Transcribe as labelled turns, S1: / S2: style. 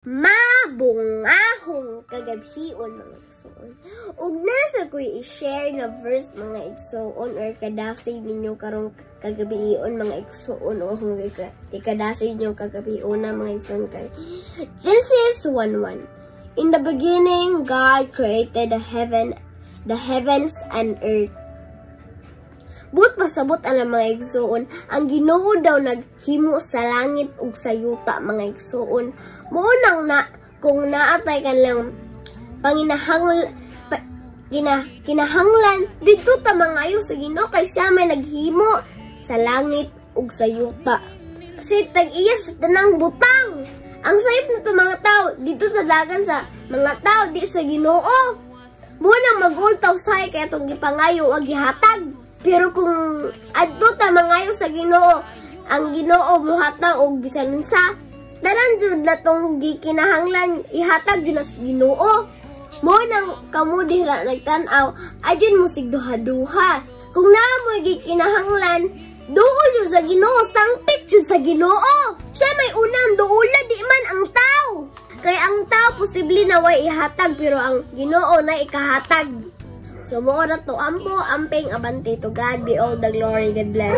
S1: Mabungahong kagabhion mga igsoon. Ug nasa ko'y i-share na verse mga igsoon or kadasig ninyo karong kagabion mga igsoon o kung ikadasig ninyo kagabion na mga igsoon kay Genesis 1:1. In the beginning, God created the heavens and earth. But pasabot ang mga igsoon, ang Ginoo daw naghimo sa langit ug sa yuta mga igsoon. Muunang na kung naatay kanlang kinahanglan didto ta mangayo sa Ginoo kay siya may naghimo sa langit ug sa yuta. Kasi tag-iya sa tanang butang. Ang sayop nito mga tao dito tadagan sa mga tao di sa Ginoo. Munang magultaw say kay atong gipangayo ug gihatag. Pero kung adto ta mangayo sa Ginoo, ang Ginoo muhatag og bisan unsa, tanan jud latong gikinahanglan ihatag jud sa Ginoo. Mo nang kamo dira nagtan-aw, adyon mo sigduha-duha. Kung naamoy gikinahanglan, duol jud sa Ginoo, sangpit jud sa Ginoo. Siya may unang duula di man ang tao. Kay ang tao posible na way ihatag pero ang Ginoo na ikahatag. So, mo na to ampo, amping, abante. To God be all the glory. God bless.